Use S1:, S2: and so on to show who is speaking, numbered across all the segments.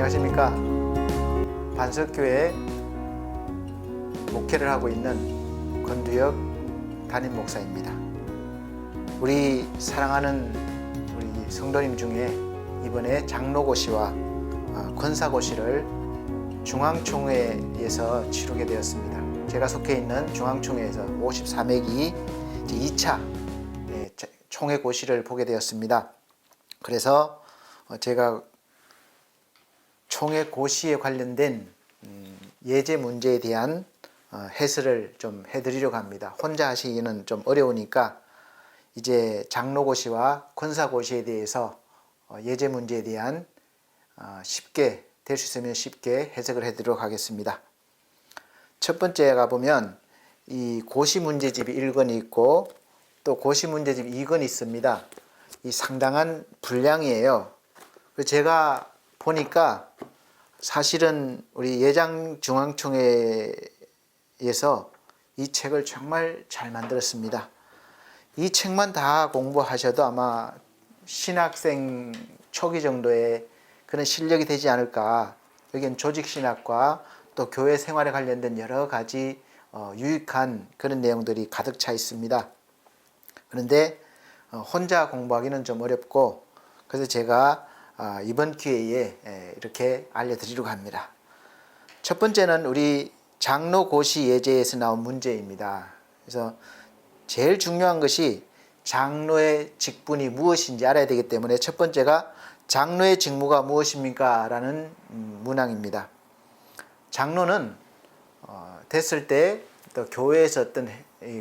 S1: 안녕하십니까. 반석교회 목회를 하고 있는 권두혁 담임 목사입니다. 우리 사랑하는 우리 성도님 중에 이번에 장로고시와 권사고시를 중앙총회에서 치르게 되었습니다. 제가 속해 있는 중앙총회에서 54매기 2차 총회 고시를 보게 되었습니다. 그래서 제가 총회 고시에 관련된 예제 문제에 대한 해설을 좀 해드리려고 합니다. 혼자 하시기는 좀 어려우니까 이제 장로고시와 권사고시에 대해서 예제 문제에 대한 쉽게 될 수 있으면 쉽게 해석을 해드리도록 하겠습니다. 첫 번째가 보면 이 고시 문제집이 1권이 있고 또 고시 문제집 2권이 있습니다. 이 상당한 분량이에요. 제가 보니까 사실은 우리 예장중앙총회에서 이 책을 정말 잘 만들었습니다. 이 책만 다 공부하셔도 아마 신학생 초기 정도의 그런 실력이 되지 않을까. 여기는 조직신학과 또 교회 생활에 관련된 여러 가지 유익한 그런 내용들이 가득 차 있습니다. 그런데 혼자 공부하기는 좀 어렵고 그래서 제가 이번 기회에 이렇게 알려드리려고 합니다. 첫 번째는 우리 장로고시 예제에서 나온 문제입니다. 그래서 제일 중요한 것이 장로의 직분이 무엇인지 알아야 되기 때문에 첫 번째가 장로의 직무가 무엇입니까? 라는 문항입니다. 장로는 됐을 때 또 교회에서 어떤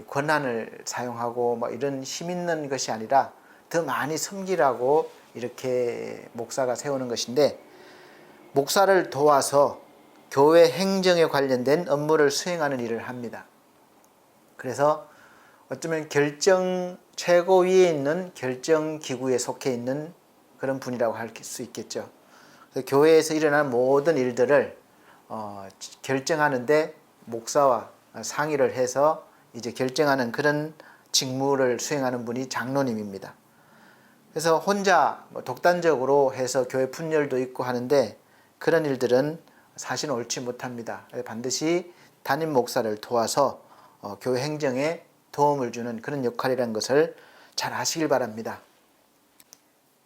S1: 권한을 사용하고 뭐 이런 힘 있는 것이 아니라 더 많이 섬기라고 이렇게 목사가 세우는 것인데 목사를 도와서 교회 행정에 관련된 업무를 수행하는 일을 합니다. 그래서 어쩌면 최고위에 있는 결정기구에 속해 있는 그런 분이라고 할 수 있겠죠. 그래서 교회에서 일어나는 모든 일들을 결정하는데 목사와 상의를 해서 이제 결정하는 그런 직무를 수행하는 분이 장로님입니다. 그래서 혼자 독단적으로 해서 교회 분열도 있고 하는데 그런 일들은 사실 옳지 못합니다. 반드시 담임 목사를 도와서 교회 행정에 도움을 주는 그런 역할이라는 것을 잘 아시길 바랍니다.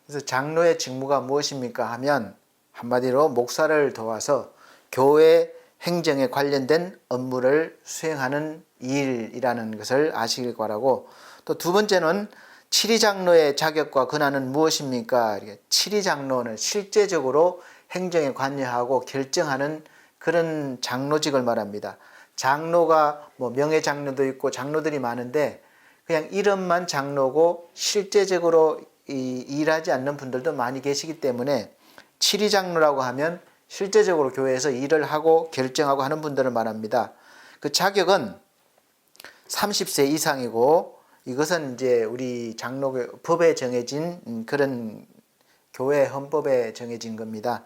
S1: 그래서 장로의 직무가 무엇입니까 하면 한마디로 목사를 도와서 교회 행정에 관련된 업무를 수행하는 일이라는 것을 아시길 바라고 또 두 번째는 치리장로의 자격과 권한은 무엇입니까? 치리장로는 실제적으로 행정에 관여하고 결정하는 그런 장로직을 말합니다. 장로가 명예장로도 있고 장로들이 많은데 그냥 이름만 장로고 실제적으로 일하지 않는 분들도 많이 계시기 때문에 치리장로라고 하면 실제적으로 교회에서 일을 하고 결정하고 하는 분들을 말합니다. 그 자격은 30세 이상이고 이것은 이제 우리 장로 법에 정해진 그런 교회 헌법에 정해진 겁니다.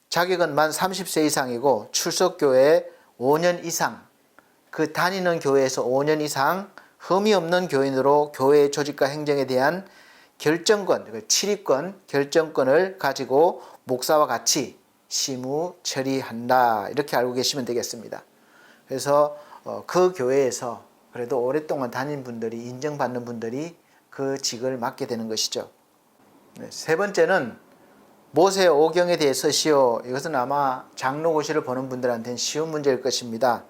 S1: 자격은 만 30세 이상이고 출석교회 5년 이상, 그 다니는 교회에서 5년 이상 흠이 없는 교인으로 교회의 조직과 행정에 대한 결정권, 치리권, 결정권을 가지고 목사와 같이 시무 처리한다. 이렇게 알고 계시면 되겠습니다. 그래서 그 교회에서 그래도 오랫동안 다닌 분들이 인정받는 분들이 그 직을 맡게 되는 것이죠. 세 번째는 모세 오경에 대해서시오. 이것은 아마 장로고시를 보는 분들한테는 쉬운 문제일 것입니다.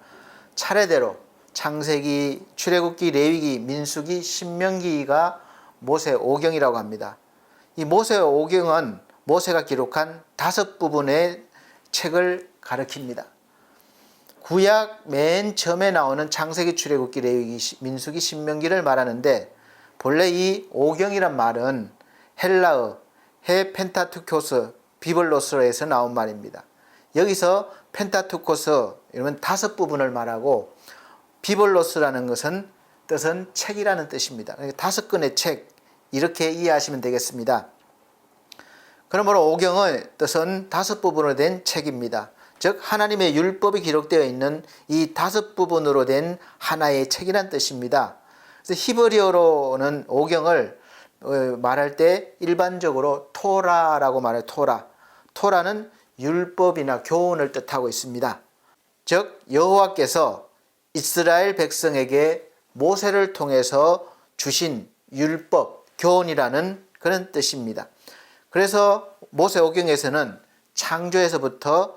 S1: 차례대로 창세기, 출애굽기, 레위기, 민수기, 신명기가 모세 오경이라고 합니다. 이 모세 오경은 모세가 기록한 5부분의 책을 가리킵니다. 구약 맨 처음에 나오는 창세기, 출애굽기, 레위기, 민수기, 신명기를 말하는데 본래 이 오경이란 말은 헬라어 해 펜타투코스 비블로스에서 나온 말입니다. 여기서 펜타투코스 이러면 5부분을 말하고 비블로스라는 것은 뜻은 책이라는 뜻입니다. 5권의 책 이렇게 이해하시면 되겠습니다. 그러므로 오경의 뜻은 5부분으로 된 책입니다. 즉 하나님의 율법이 기록되어 있는 이 5부분으로 된 하나의 책이란 뜻입니다. 그래서 히브리어로는 오경을 말할 때 일반적으로 토라라고 말해요. 토라는 율법이나 교훈을 뜻하고 있습니다. 즉 여호와께서 이스라엘 백성에게 모세를 통해서 주신 율법, 교훈이라는 그런 뜻입니다. 그래서 모세오경에서는 창조에서부터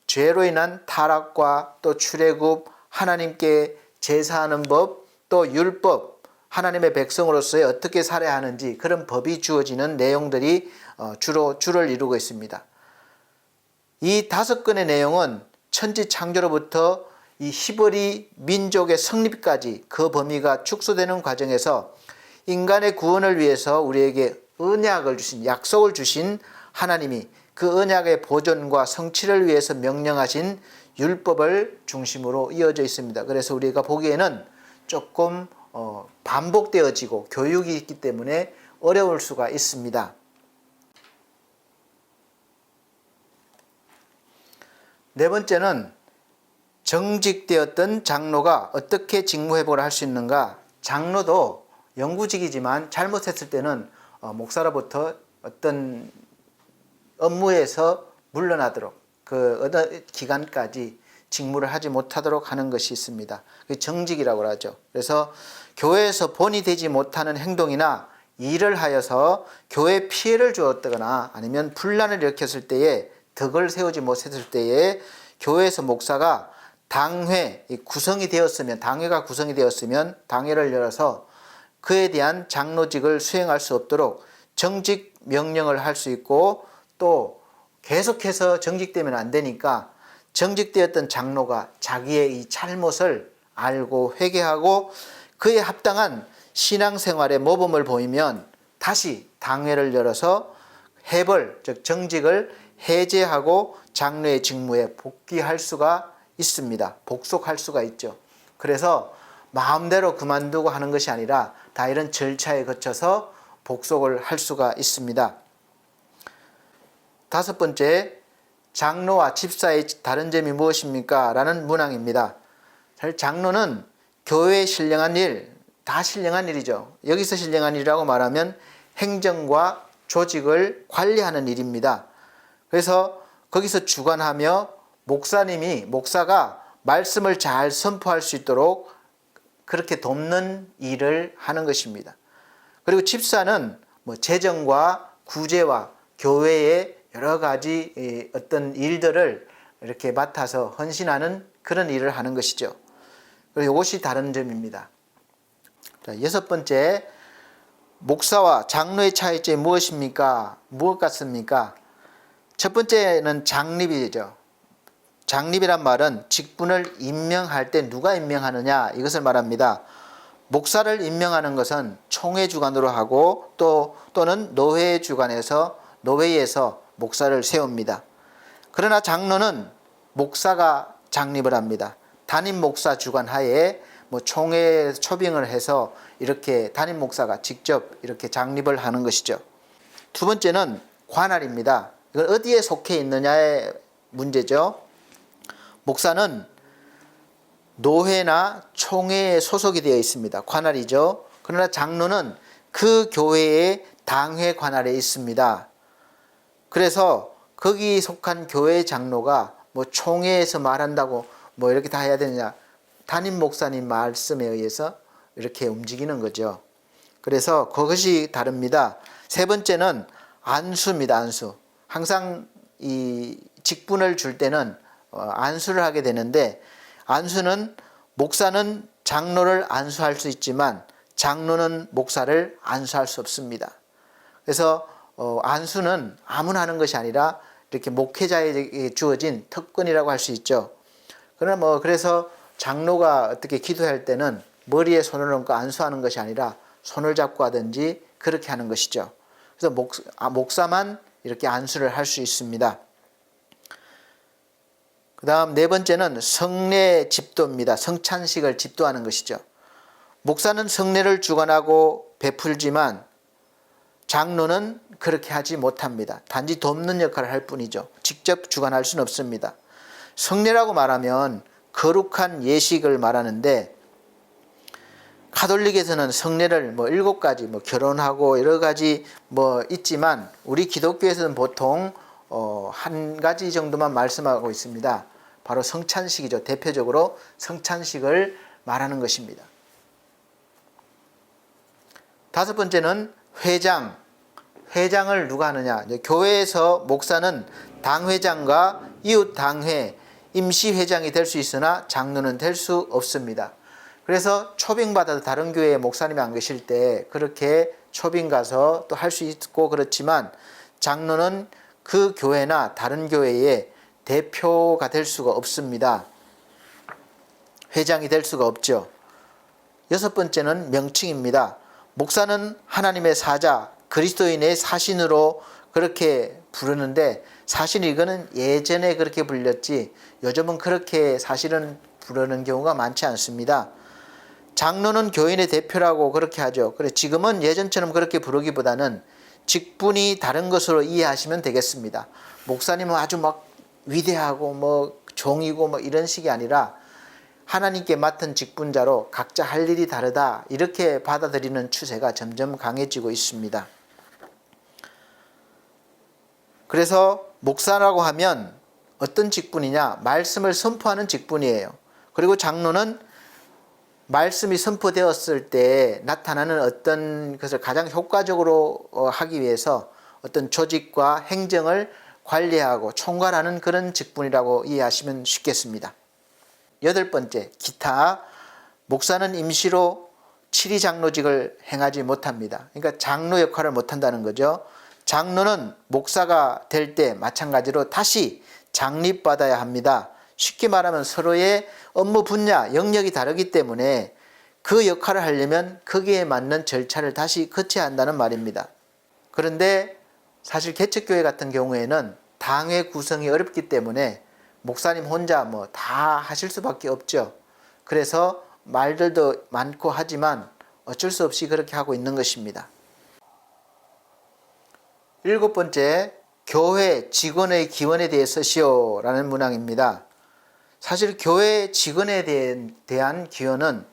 S1: 죄로 인한 타락과 또 출애굽, 하나님께 제사하는 법, 또 율법, 하나님의 백성으로서 어떻게 살아야 하는지 그런 법이 주어지는 내용들이 주로 줄을 이루고 있습니다. 이 5건의 내용은 천지 창조로부터 이 히브리 민족의 성립까지 그 범위가 축소되는 과정에서 인간의 구원을 위해서 우리에게 언약을 주신, 약속을 주신 하나님이 그 언약의 보존과 성취를 위해서 명령하신 율법을 중심으로 이어져 있습니다. 그래서 우리가 보기에는 조금 반복되어지고 교육이 있기 때문에 어려울 수가 있습니다. 네 번째는 정직되었던 장로가 어떻게 직무회복을 할 수 있는가. 장로도 영구직이지만 잘못했을 때는 목사로부터 어떤 업무에서 물러나도록 그 어떤 기간까지 직무를 하지 못하도록 하는 것이 있습니다. 그게 정직이라고 하죠. 그래서 교회에서 본이 되지 못하는 행동이나 일을 하여서 교회에 피해를 주었다거나 아니면 분란을 일으켰을 때에 덕을 세우지 못했을 때에 교회에서 목사가 당회가 구성이 되었으면 당회를 열어서 그에 대한 장로직을 수행할 수 없도록 정직 명령을 할 수 있고, 또 계속해서 정직되면 안 되니까 정직되었던 장로가 자기의 이 잘못을 알고 회개하고 그에 합당한 신앙생활의 모범을 보이면 다시 당회를 열어서 해벌, 즉 정직을 해제하고 장로의 직무에 복귀할 수가 있습니다. 복속할 수가 있죠. 그래서 마음대로 그만두고 하는 것이 아니라 다 이런 절차에 거쳐서 복속을 할 수가 있습니다. 5번째, 장로와 집사의 다른 점이 무엇입니까? 라는 문항입니다. 사실 장로는 교회에 신령한 일, 다 신령한 일이죠. 여기서 신령한 일이라고 말하면 행정과 조직을 관리하는 일입니다. 그래서 거기서 주관하며 목사가 말씀을 잘 선포할 수 있도록 그렇게 돕는 일을 하는 것입니다. 그리고 집사는 재정과 구제와 교회의 여러 가지 어떤 일들을 이렇게 맡아서 헌신하는 그런 일을 하는 것이죠. 그리고 이것이 다른 점입니다. 자, 6번째, 목사와 장로의 차이점이 무엇입니까? 무엇 같습니까? 첫 번째는 장립이죠. 장립이란 말은 직분을 임명할 때 누가 임명하느냐 이것을 말합니다. 목사를 임명하는 것은 총회 주관으로 하고 또는 노회 주관에서 노회에서 목사를 세웁니다. 그러나 장로는 목사가 장립을 합니다. 담임 목사 주관 하에 총회 초빙을 해서 이렇게 담임 목사가 직접 이렇게 장립을 하는 것이죠. 두 번째는 관할입니다. 이건 어디에 속해 있느냐의 문제죠. 목사는 노회나 총회에 소속이 되어 있습니다. 관할이죠. 그러나 장로는 그 교회의 당회 관할에 있습니다. 그래서 거기 속한 교회 장로가 총회에서 말한다고 이렇게 다 해야 되느냐. 담임 목사님 말씀에 의해서 이렇게 움직이는 거죠. 그래서 그것이 다릅니다. 세 번째는 안수입니다. 안수. 항상 이 직분을 줄 때는 안수를 하게 되는데, 안수는 목사는 장로를 안수할 수 있지만 장로는 목사를 안수할 수 없습니다. 그래서 안수는 아무나 하는 것이 아니라 이렇게 목회자에게 주어진 특권이라고 할 수 있죠. 그러나 그래서 장로가 어떻게 기도할 때는 머리에 손을 얹고 안수하는 것이 아니라 손을 잡고 하든지 그렇게 하는 것이죠. 그래서 목사만 이렇게 안수를 할 수 있습니다. 그 다음 네 번째는 성례 집도입니다. 성찬식을 집도하는 것이죠. 목사는 성례를 주관하고 베풀지만 장로는 그렇게 하지 못합니다. 단지 돕는 역할을 할 뿐이죠. 직접 주관할 수는 없습니다. 성례라고 말하면 거룩한 예식을 말하는데, 가톨릭에서는 성례를 7가지 결혼하고 여러 가지 있지만 우리 기독교에서는 보통 한 가지 정도만 말씀하고 있습니다. 바로 성찬식이죠. 대표적으로 성찬식을 말하는 것입니다. 다섯 번째는 회장. 회장을 누가 하느냐? 교회에서 목사는 당회장과 이웃 당회, 임시회장이 될 수 있으나 장로는 될 수 없습니다. 그래서 초빙받아도 다른 교회에 목사님이 안 계실 때 그렇게 초빙 가서 또 할 수 있고 그렇지만 장로는 그 교회나 다른 교회의 대표가 될 수가 없습니다. 회장이 될 수가 없죠. 여섯 번째는 명칭입니다. 목사는 하나님의 사자, 그리스도인의 사신으로 그렇게 부르는데 사실 이거는 예전에 그렇게 불렸지 요즘은 그렇게 사실은 부르는 경우가 많지 않습니다. 장로는 교인의 대표라고 그렇게 하죠. 그래 지금은 예전처럼 그렇게 부르기보다는 직분이 다른 것으로 이해하시면 되겠습니다. 목사님은 아주 막 위대하고 뭐 종이고 뭐 이런 식이 아니라 하나님께 맡은 직분자로 각자 할 일이 다르다 이렇게 받아들이는 추세가 점점 강해지고 있습니다. 그래서 목사라고 하면 어떤 직분이냐? 말씀을 선포하는 직분이에요. 그리고 장로는 말씀이 선포되었을 때 나타나는 어떤 것을 가장 효과적으로 하기 위해서 어떤 조직과 행정을 관리하고 총괄하는 그런 직분이라고 이해하시면 쉽겠습니다. 여덟 번째, 기타. 목사는 임시로 치리장로직을 행하지 못합니다. 그러니까 장로 역할을 못한다는 거죠. 장로는 목사가 될 때 마찬가지로 다시 장립받아야 합니다. 쉽게 말하면 서로의 업무 분야, 영역이 다르기 때문에 그 역할을 하려면 거기에 맞는 절차를 다시 거쳐야 한다는 말입니다. 그런데 사실 개척교회 같은 경우에는 당회 구성이 어렵기 때문에 목사님 혼자 뭐 다 하실 수밖에 없죠. 그래서 말들도 많고 하지만 어쩔 수 없이 그렇게 하고 있는 것입니다. 일곱 번째, 교회 직원의 기원에 대해서 시오라는 문항입니다. 사실 교회 직원에 대한 기원은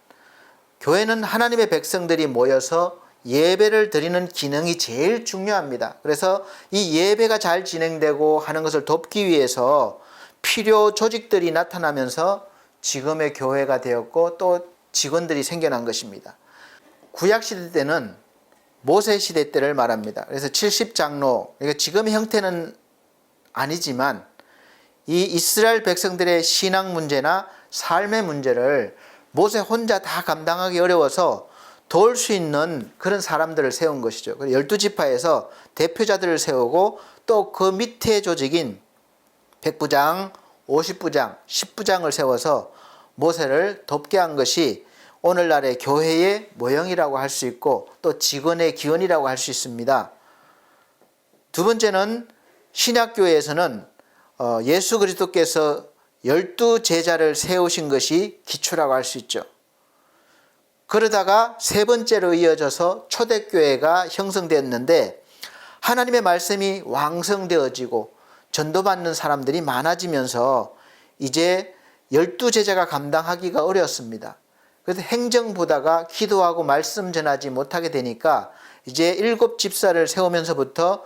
S1: 교회는 하나님의 백성들이 모여서 예배를 드리는 기능이 제일 중요합니다. 그래서 이 예배가 잘 진행되고 하는 것을 돕기 위해서 필요 조직들이 나타나면서 지금의 교회가 되었고 또 직원들이 생겨난 것입니다. 구약시대 때는 모세시대 때를 말합니다. 그래서 70장로, 그러니까 지금의 형태는 아니지만 이 이스라엘 백성들의 신앙 문제나 삶의 문제를 모세 혼자 다 감당하기 어려워서 도울 수 있는 그런 사람들을 세운 것이죠. 12지파에서 대표자들을 세우고 또 그 밑에 조직인 100부장, 50부장, 10부장을 세워서 모세를 돕게 한 것이 오늘날의 교회의 모형이라고 할 수 있고 또 직원의 기원이라고 할 수 있습니다. 두 번째는 신약교회에서는 예수 그리스도께서 12제자를 세우신 것이 기초라고 할 수 있죠. 그러다가 세 번째로 이어져서 초대교회가 형성되었는데 하나님의 말씀이 왕성되어지고 전도받는 사람들이 많아지면서 이제 12제자가 감당하기가 어렵습니다. 그래서 행정 보다가 기도하고 말씀 전하지 못하게 되니까 이제 7집사를 세우면서부터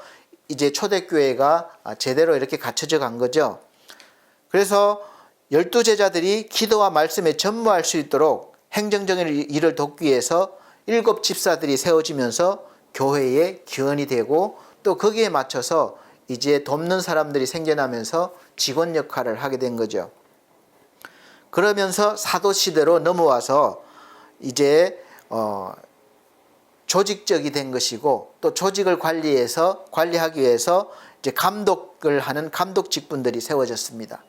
S1: 이제 초대교회가 제대로 이렇게 갖춰져 간 거죠. 그래서 12제자들이 기도와 말씀에 전무할 수 있도록 행정적인 일을 돕기 위해서 7집사들이 세워지면서 교회의 기원이 되고 또 거기에 맞춰서 이제 돕는 사람들이 생겨나면서 직원 역할을 하게 된 거죠. 그러면서 사도시대로 넘어와서 이제 조직적이 된 것이고 또 조직을 관리하기 위해서 이제 감독을 하는 감독 직분들이 세워졌습니다.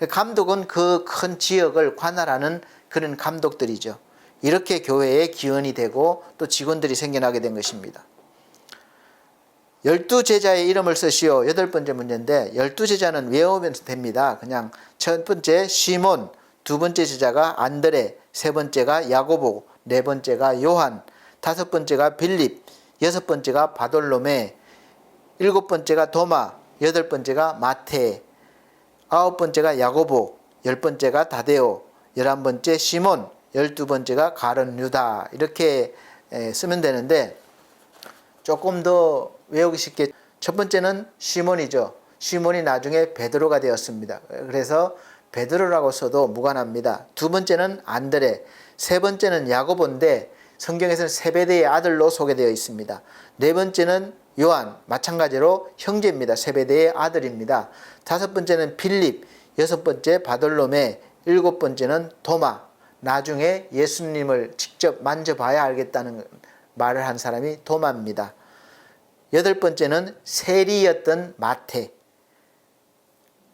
S1: 감독은 그 큰 지역을 관할하는 그런 감독들이죠. 이렇게 교회의 기원이 되고 또 직원들이 생겨나게 된 것입니다. 12제자의 이름을 쓰시오. 여덟 번째 문제인데 12제자는 외우면 됩니다. 그냥 첫 번째 시몬, 두 번째 제자가 안드레, 세 번째가 야고보, 네 번째가 요한, 다섯 번째가 빌립, 여섯 번째가 바돌로메, 일곱 번째가 도마, 여덟 번째가 마테, 아홉 번째가 야고보, 열 번째가 다데오, 11번째 시몬, 12번째가 가룟 유다. 이렇게 쓰면 되는데 조금 더 외우기 쉽게 첫 번째는 시몬이죠. 시몬이 나중에 베드로가 되었습니다. 그래서 베드로라고 써도 무관합니다. 두 번째는 안드레, 세 번째는 야고보인데 성경에서는 세베대의 아들로 소개되어 있습니다. 네 번째는 요한, 마찬가지로 형제입니다. 세베대의 아들입니다. 다섯 번째는 빌립, 여섯 번째 바돌로메, 일곱 번째는 도마, 나중에 예수님을 직접 만져봐야 알겠다는 말을 한 사람이 도마입니다. 여덟 번째는 세리였던 마태,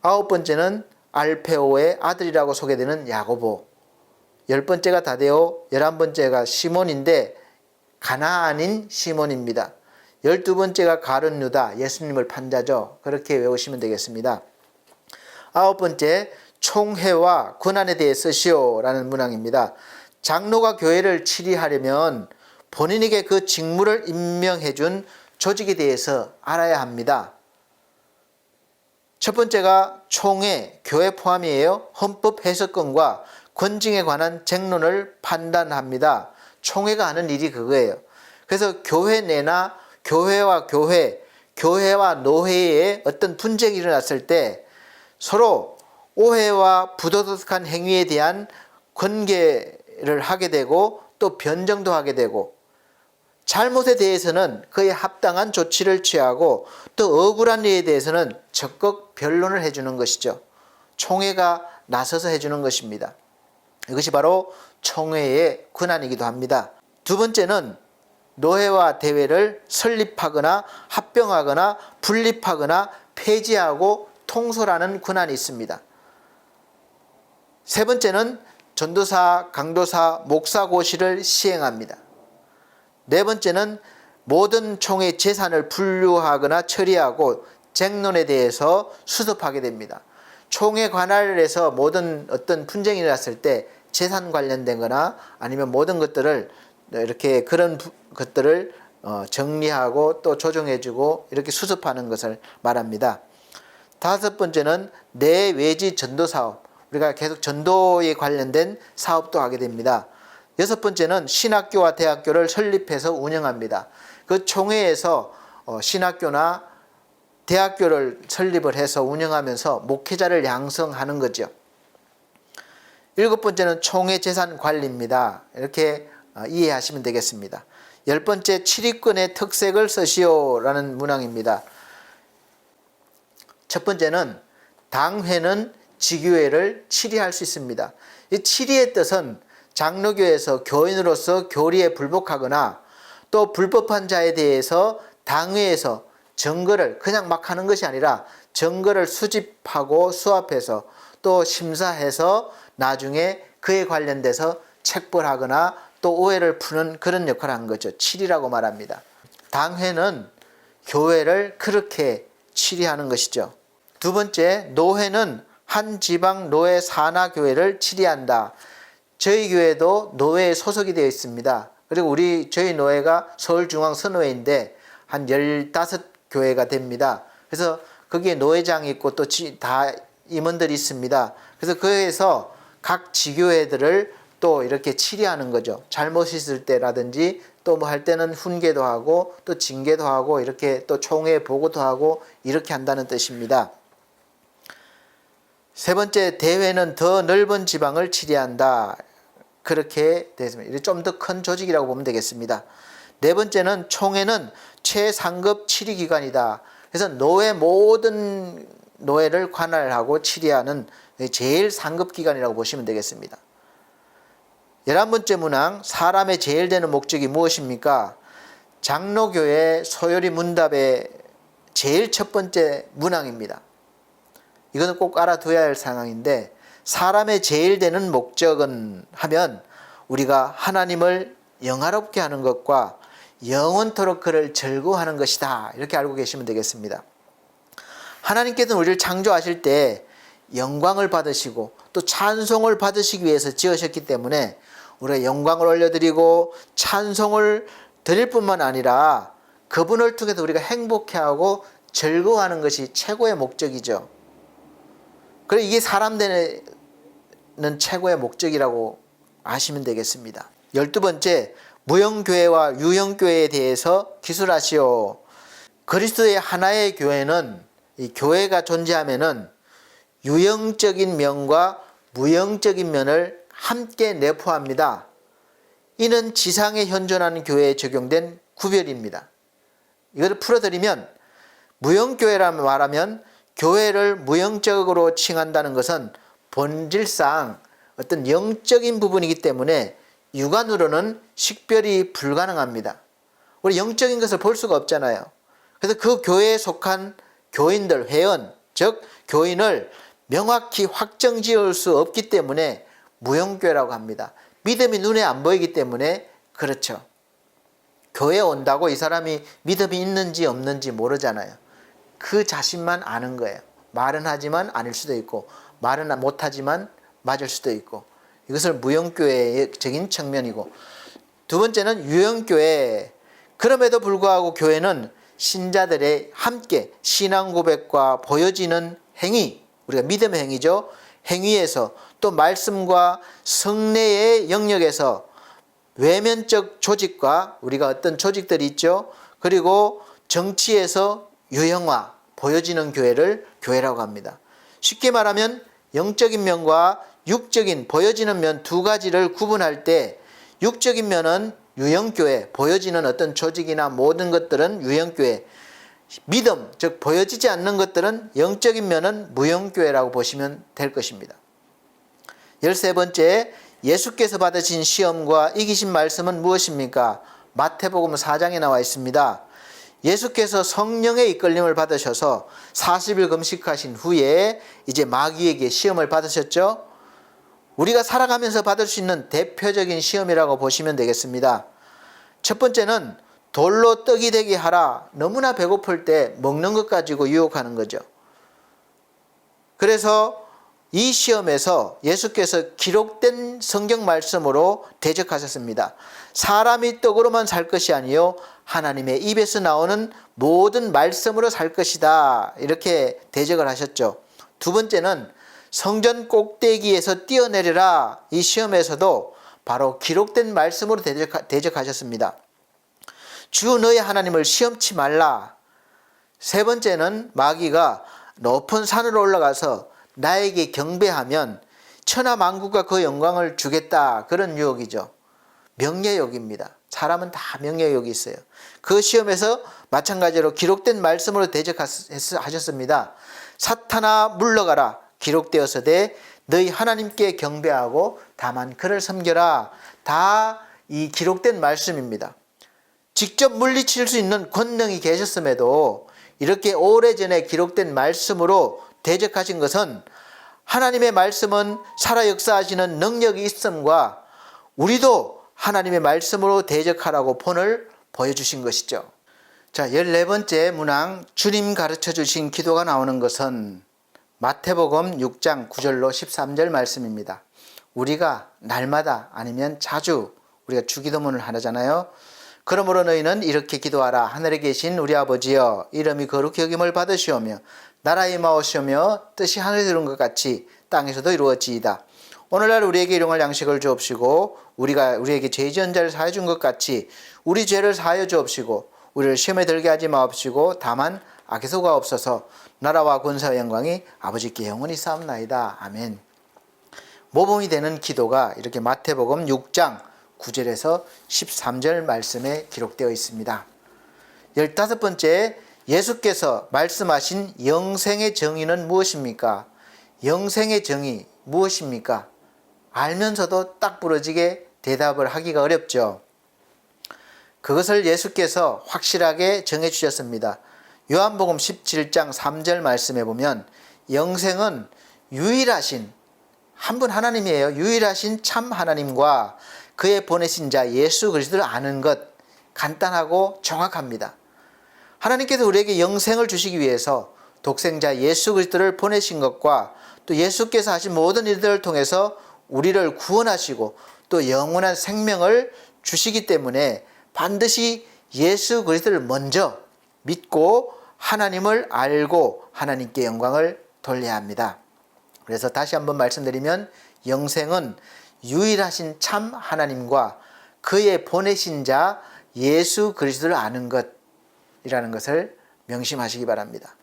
S1: 아홉 번째는 알페오의 아들이라고 소개되는 야고보, 열 번째가 다데오, 11번째가 시몬인데 가나안인 시몬입니다. 12번째가 가룟 유다, 예수님을 판 자죠. 그렇게 외우시면 되겠습니다. 아홉 번째, 총회와 권한에 대해 쓰시오라는 문항입니다. 장로가 교회를 치리하려면 본인에게 그 직무를 임명해 준 조직에 대해서 알아야 합니다. 첫 번째가 총회, 교회 포함이에요. 헌법 해석권과 권징에 관한 쟁론을 판단합니다. 총회가 하는 일이 그거예요. 그래서 교회 내나 교회와 노회에 어떤 분쟁이 일어났을 때 서로 오해와 부도덕한 행위에 대한 권계를 하게 되고 또 변정도 하게 되고 잘못에 대해서는 그에 합당한 조치를 취하고 또 억울한 일에 대해서는 적극 변론을 해주는 것이죠. 총회가 나서서 해주는 것입니다. 이것이 바로 총회의 권한이기도 합니다. 두 번째는 노회와 대회를 설립하거나 합병하거나 분립하거나 폐지하고 통솔하는 권한이 있습니다. 세 번째는 전도사, 강도사, 목사 고시를 시행합니다. 네 번째는 모든 총회 재산을 분류하거나 처리하고 쟁론에 대해서 수습하게 됩니다. 총회 관할을 해서 모든 어떤 분쟁이 일어났을 때 재산 관련된 거나 아니면 모든 것들을 이렇게 그런 것들을 정리하고 또 조정해주고 이렇게 수습하는 것을 말합니다. 다섯 번째는 내외지 전도 사업, 우리가 계속 전도에 관련된 사업도 하게 됩니다. 여섯 번째는 신학교와 대학교를 설립해서 운영합니다. 그 총회에서 신학교나 대학교를 설립을 해서 운영하면서 목회자를 양성하는 거죠. 일곱 번째는 총회 재산 관리입니다. 이렇게 이해하시면 되겠습니다. 열 번째, 치리권의 특색을 쓰시오라는 문항입니다. 첫 번째는 당회는 지교회를 치리할 수 있습니다. 이 치리의 뜻은 장로교에서 교인으로서 교리에 불복하거나 또 불법한 자에 대해서 당회에서 정거를 그냥 막 하는 것이 아니라 정거를 수집하고 수합해서 또 심사해서 나중에 그에 관련돼서 책벌하거나 또 오해를 푸는 그런 역할을 한 거죠. 치리라고 말합니다. 당회는 교회를 그렇게 치리하는 것이죠. 두 번째, 노회는 한 지방 노회 산하 교회를 치리한다. 저희 교회도 노회에 소속이 되어 있습니다. 그리고 저희 노회가 서울중앙선노회인데 한 15교회가 됩니다. 그래서 거기에 노회장이 있고 또 다 임원들이 있습니다. 그래서 거기에서 각 지교회들을 또 이렇게 치리하는 거죠. 잘못 있을 때라든지 또 뭐 할 때는 훈계도 하고 또 징계도 하고 이렇게 또 총회 보고도 하고 이렇게 한다는 뜻입니다. 세 번째, 대회는 더 넓은 지방을 치리한다. 그렇게 되겠습니다. 좀 더 큰 조직이라고 보면 되겠습니다. 네 번째는 총회는 최상급 치리기관이다. 그래서 모든 노회를 관할하고 치리하는 제일 상급 기관이라고 보시면 되겠습니다. 11번째 문항, 사람의 제일 되는 목적이 무엇입니까? 장로교회 소요리 문답의 제일 첫 번째 문항입니다. 이거는 꼭 알아둬야 할 상황인데, 사람의 제일 되는 목적은 하면 우리가 하나님을 영화롭게 하는 것과 영원토록 그를 즐거워하는 것이다. 이렇게 알고 계시면 되겠습니다. 하나님께서는 우리를 창조하실 때 영광을 받으시고 또 찬송을 받으시기 위해서 지으셨기 때문에 우리가 영광을 올려드리고 찬송을 드릴 뿐만 아니라 그분을 통해서 우리가 행복해하고 즐거워하는 것이 최고의 목적이죠. 그래서 이게 사람 되는 최고의 목적이라고 아시면 되겠습니다. 12번째, 무형교회와 유형교회에 대해서 기술하시오. 그리스도의 하나의 교회는 이 교회가 존재하면은 유형적인 면과 무형적인 면을 함께 내포합니다. 이는 지상에 현존하는 교회에 적용된 구별입니다. 이것을 풀어드리면 무형교회라 말하면 교회를 무형적으로 칭한다는 것은 본질상 어떤 영적인 부분이기 때문에 육안으로는 식별이 불가능합니다. 우리 영적인 것을 볼 수가 없잖아요. 그래서 그 교회에 속한 교인들, 회원, 즉 교인을 명확히 확정 지을 수 없기 때문에 무형교회라고 합니다. 믿음이 눈에 안 보이기 때문에 그렇죠. 교회에 온다고 이 사람이 믿음이 있는지 없는지 모르잖아요. 그 자신만 아는 거예요. 말은 하지만 아닐 수도 있고, 말은 못하지만 맞을 수도 있고, 이것을 무형교회적인 측면이고, 두 번째는 유형교회. 그럼에도 불구하고 교회는 신자들의 함께 신앙 고백과 보여지는 행위, 우리가 믿음의 행위죠. 행위에서 또 말씀과 성례의 영역에서 외면적 조직과 우리가 어떤 조직들이 있죠. 그리고 정치에서 유형화, 보여지는 교회를 교회라고 합니다. 쉽게 말하면 영적인 면과 육적인 보여지는 면 두 가지를 구분할 때 육적인 면은 유형교회, 보여지는 어떤 조직이나 모든 것들은 유형교회, 믿음, 즉 보여지지 않는 것들은 영적인 면은 무형교회라고 보시면 될 것입니다. 13번째, 예수께서 받으신 시험과 이기신 말씀은 무엇입니까? 마태복음 4장에 나와 있습니다. 예수께서 성령의 이끌림을 받으셔서 40일 금식하신 후에 이제 마귀에게 시험을 받으셨죠? 우리가 살아가면서 받을 수 있는 대표적인 시험이라고 보시면 되겠습니다. 첫 번째는 돌로 떡이 되게 하라. 너무나 배고플 때 먹는 것 가지고 유혹하는 거죠. 그래서 이 시험에서 예수께서 기록된 성경 말씀으로 대적하셨습니다. 사람이 떡으로만 살 것이 아니요 하나님의 입에서 나오는 모든 말씀으로 살 것이다. 이렇게 대적을 하셨죠. 두 번째는 성전 꼭대기에서 뛰어내려라. 이 시험에서도 바로 기록된 말씀으로 대적하셨습니다. 주 너의 하나님을 시험치 말라. 세 번째는 마귀가 높은 산으로 올라가서 나에게 경배하면 천하 만국과 그 영광을 주겠다. 그런 유혹이죠. 명예욕입니다. 사람은 다 명예욕이 있어요. 그 시험에서 마찬가지로 기록된 말씀으로 대적하셨습니다. 사탄아 물러가라. 기록되어서되 너희 하나님께 경배하고 다만 그를 섬겨라. 다 이 기록된 말씀입니다. 직접 물리칠 수 있는 권능이 계셨음에도 이렇게 오래전에 기록된 말씀으로 대적하신 것은 하나님의 말씀은 살아 역사하시는 능력이 있음과 우리도 하나님의 말씀으로 대적하라고 본을 보여주신 것이죠. 자, 14번째 문항, 주님 가르쳐 주신 기도가 나오는 것은 마태복음 6장 9절로 13절 말씀입니다. 우리가 날마다 아니면 자주 우리가 주기도문을 하잖아요. 그러므로 너희는 이렇게 기도하라. 하늘에 계신 우리 아버지여, 이름이 거룩히 여김을 받으시오며 나라에 임하오시오며 뜻이 하늘에 이룬 것 같이 땅에서도 이루어지이다. 오늘날 우리에게 일용할 양식을 주옵시고 우리가 우리에게 죄 지은 자를 사하여 준 것 같이 우리 죄를 사하여 주옵시고 우리를 시험에 들게 하지 마옵시고 다만 악에서 구하옵소서. 나라와 권세와 영광이 아버지께 영원히 싸움나이다. 아멘. 모범이 되는 기도가 이렇게 마태복음 6장 9절에서 13절 말씀에 기록되어 있습니다. 15번째, 예수께서 말씀하신 영생의 정의는 무엇입니까? 영생의 정의 무엇입니까? 알면서도 딱 부러지게 대답을 하기가 어렵죠. 그것을 예수께서 확실하게 정해 주셨습니다. 요한복음 17장 3절 말씀에 보면 영생은 유일하신 한 분 하나님이에요. 유일하신 참 하나님과 그의 보내신 자 예수 그리스도를 아는 것, 간단하고 정확합니다. 하나님께서 우리에게 영생을 주시기 위해서 독생자 예수 그리스도를 보내신 것과 또 예수께서 하신 모든 일들을 통해서 우리를 구원하시고 또 영원한 생명을 주시기 때문에 반드시 예수 그리스도를 먼저 믿고 하나님을 알고 하나님께 영광을 돌려야 합니다. 그래서 다시 한번 말씀드리면 영생은 유일하신 참 하나님과 그의 보내신 자 예수 그리스도를 아는 것이라는 것을 명심하시기 바랍니다.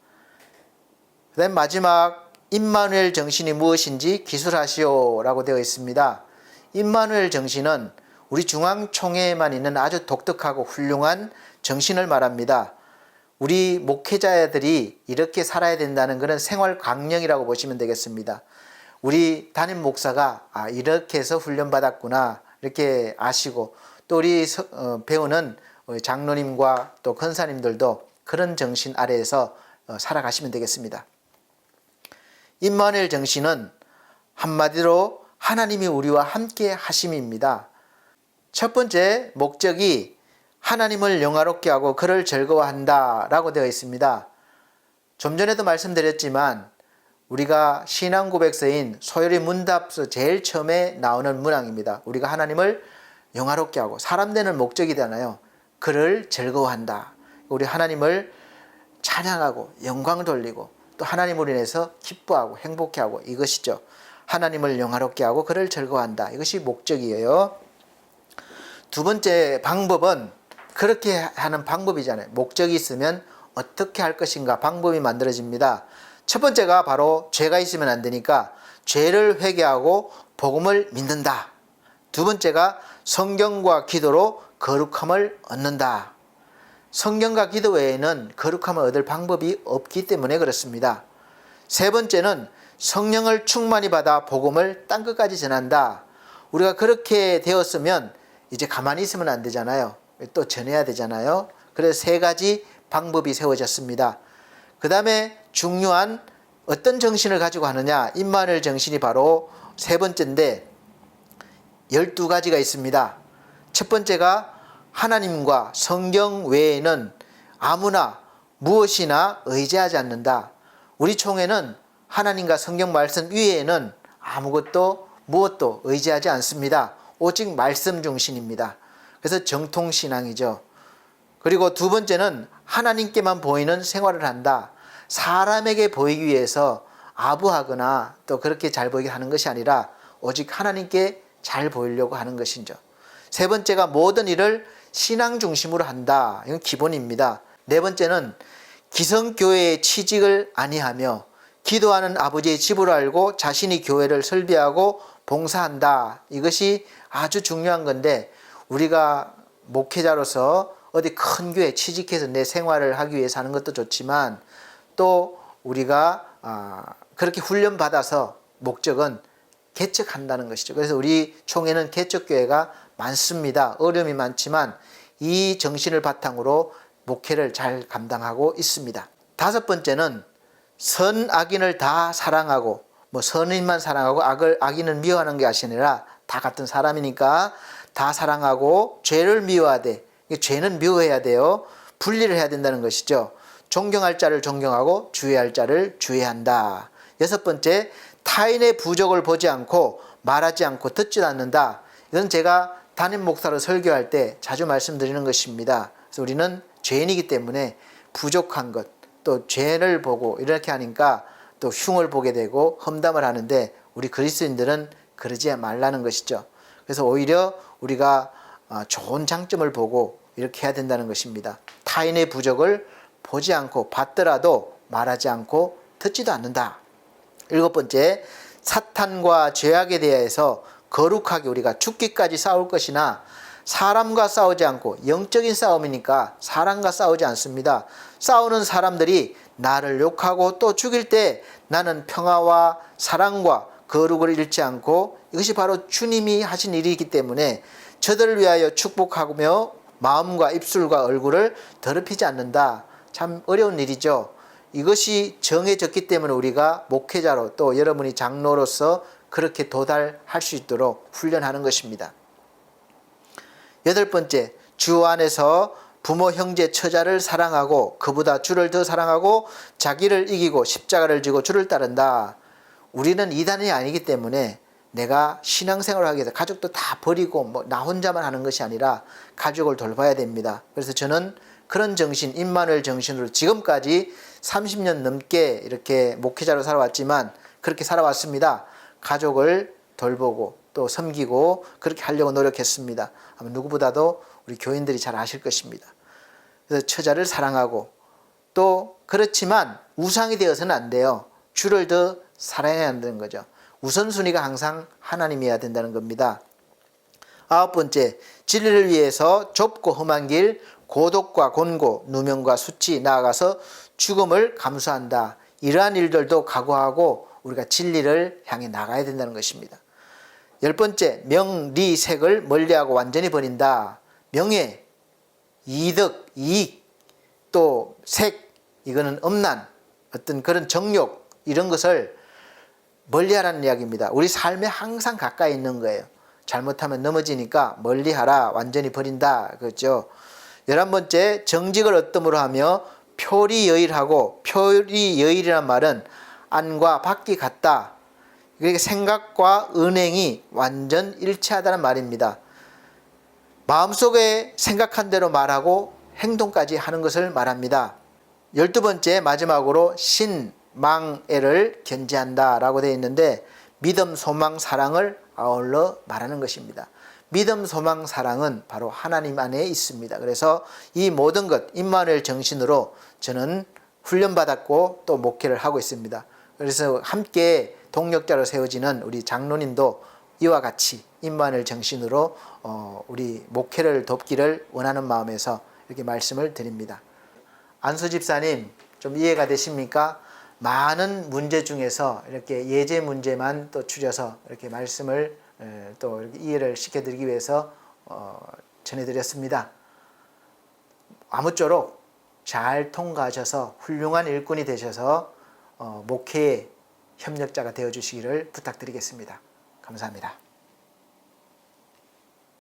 S1: 그다음 마지막 임마누엘 정신이 무엇인지 기술하시오라고 되어 있습니다. 임마누엘 정신은 우리 중앙총회에만 있는 아주 독특하고 훌륭한 정신을 말합니다. 우리 목회자들이 이렇게 살아야 된다는 것은 생활 강령이라고 보시면 되겠습니다. 우리 담임 목사가 이렇게 해서 훈련받았구나 이렇게 아시고, 또 우리 배우는 장로님과 또 권사님들도 그런 정신 아래에서 살아가시면 되겠습니다. 임마누엘 정신은 한마디로 하나님이 우리와 함께 하심입니다. 첫 번째 목적이 하나님을 영화롭게 하고 그를 즐거워한다 라고 되어 있습니다. 좀 전에도 말씀드렸지만 우리가 신앙 고백서인 소요리 문답서 제일 처음에 나오는 문항입니다. 우리가 하나님을 영화롭게 하고 사람 되는 목적이잖아요. 그를 즐거워한다. 우리 하나님을 찬양하고 영광 돌리고 또 하나님으로 인해서 기뻐하고 행복해하고 이것이죠. 하나님을 영화롭게 하고 그를 즐거워한다. 이것이 목적이에요. 두 번째 방법은 그렇게 하는 방법이잖아요. 목적이 있으면 어떻게 할 것인가 방법이 만들어집니다. 첫 번째가 바로 죄가 있으면 안 되니까 죄를 회개하고 복음을 믿는다. 두 번째가 성경과 기도로 거룩함을 얻는다. 성경과 기도 외에는 거룩함을 얻을 방법이 없기 때문에 그렇습니다. 세 번째는 성령을 충만히 받아 복음을 땅끝까지 전한다. 우리가 그렇게 되었으면 이제 가만히 있으면 안 되잖아요. 또 전해야 되잖아요. 그래서 세 가지 방법이 세워졌습니다. 그 다음에 중요한 어떤 정신을 가지고 하느냐, 임마누엘 정신이 바로 세 번째인데 12가지가 있습니다. 첫 번째가 하나님과 성경 외에는 아무나 무엇이나 의지하지 않는다. 우리 총회는 하나님과 성경 말씀 위에는 아무것도 무엇도 의지하지 않습니다. 오직 말씀 중심입니다. 그래서 정통신앙이죠. 그리고 두 번째는 하나님께만 보이는 생활을 한다. 사람에게 보이기 위해서 아부하거나 또 그렇게 잘 보이게 하는 것이 아니라 오직 하나님께 잘 보이려고 하는 것이죠. 세 번째가 모든 일을 신앙 중심으로 한다. 이건 기본입니다. 네 번째는 기성교회의 취직을 아니하며 기도하는 아버지의 집을 알고 자신이 교회를 설비하고 봉사한다. 이것이 아주 중요한 건데 우리가 목회자로서 어디 큰 교회 취직해서 내 생활을 하기 위해서 하는 것도 좋지만 또 우리가 그렇게 훈련받아서 목적은 개척한다는 것이죠. 그래서 우리 총회는 개척교회가 많습니다. 어려움이 많지만 이 정신을 바탕으로 목회를 잘 감당하고 있습니다. 다섯 번째는 선악인을 다 사랑하고 선인만 사랑하고 악인은 미워하는 게 아니라 다 같은 사람이니까 다 사랑하고 죄를 미워하되 죄는 미워해야 돼요. 분리를 해야 된다는 것이죠. 존경할 자를 존경하고 주의할 자를 주의한다. 여섯 번째, 타인의 부족을 보지 않고 말하지 않고 듣지도 않는다. 이건 제가 담임 목사로 설교할 때 자주 말씀드리는 것입니다. 그래서 우리는 죄인이기 때문에 부족한 것, 또 죄를 보고 이렇게 하니까 또 흉을 보게 되고 험담을 하는데 우리 그리스도인들은 그러지 말라는 것이죠. 그래서 오히려 우리가 좋은 장점을 보고 이렇게 해야 된다는 것입니다. 타인의 부족을 보지 않고 봤더라도 말하지 않고 듣지도 않는다. 일곱 번째, 사탄과 죄악에 대해서 거룩하게 우리가 죽기까지 싸울 것이나 사람과 싸우지 않고 영적인 싸움이니까 사람과 싸우지 않습니다. 싸우는 사람들이 나를 욕하고 또 죽일 때 나는 평화와 사랑과 거룩을 잃지 않고 이것이 바로 주님이 하신 일이기 때문에 저들을 위하여 축복하며 마음과 입술과 얼굴을 더럽히지 않는다. 참 어려운 일이죠. 이것이 정해졌기 때문에 우리가 목회자로 또 여러분이 장로로서 그렇게 도달할 수 있도록 훈련하는 것입니다. 여덟 번째, 주 안에서 부모, 형제, 처자를 사랑하고 그보다 주를 더 사랑하고 자기를 이기고 십자가를 지고 주를 따른다. 우리는 이단이 아니기 때문에 내가 신앙생활을 하기 위해서 가족도 다 버리고 나 혼자만 하는 것이 아니라 가족을 돌봐야 됩니다. 그래서 저는 그런 정신, 임마누엘 정신으로 지금까지 30년 넘게 이렇게 목회자로 살아왔지만 그렇게 살아왔습니다. 가족을 돌보고 또 섬기고 그렇게 하려고 노력했습니다. 아마 누구보다도 우리 교인들이 잘 아실 것입니다. 그래서 처자를 사랑하고 또 그렇지만 우상이 되어서는 안 돼요. 주를 더 사랑해야 한다는 거죠. 우선순위가 항상 하나님이어야 된다는 겁니다. 9번째, 진리를 위해서 좁고 험한 길, 고독과 곤고, 누명과 수치, 나아가서 죽음을 감수한다. 이러한 일들도 각오하고 우리가 진리를 향해 나가야 된다는 것입니다. 10번째, 명리색을 멀리하고 완전히 버린다. 명예, 이득, 이익, 또 색, 이거는 음란, 어떤 그런 정욕, 이런 것을 멀리하라는 이야기입니다. 우리 삶에 항상 가까이 있는 거예요. 잘못하면 넘어지니까 멀리하라, 완전히 버린다, 그렇죠. 11번째, 정직을 어뜸으로 하며 표리여일하고, 표리여일이란 말은 안과 밖이 같다. 그러니까 생각과 은행이 완전 일치하다는 말입니다. 마음속에 생각한 대로 말하고 행동까지 하는 것을 말합니다. 12번째, 마지막으로 신망애를 견지한다 라고 되어 있는데, 믿음, 소망, 사랑을 아울러 말하는 것입니다. 믿음, 소망, 사랑은 바로 하나님 안에 있습니다. 그래서 이 모든 것, 임마누엘 정신으로 저는 훈련받았고 또 목회를 하고 있습니다. 그래서 함께 동력자로 세워지는 우리 장로님도 이와 같이 임마누엘 정신으로 우리 목회를 돕기를 원하는 마음에서 이렇게 말씀을 드립니다. 안수 집사님, 좀 이해가 되십니까? 많은 문제 중에서 이렇게 예제 문제만 또 추려서 이렇게 말씀을 또 이렇게 이해를 시켜드리기 위해서 전해드렸습니다. 아무쪼록 잘 통과하셔서 훌륭한 일꾼이 되셔서 목회의 협력자가 되어주시기를 부탁드리겠습니다. 감사합니다.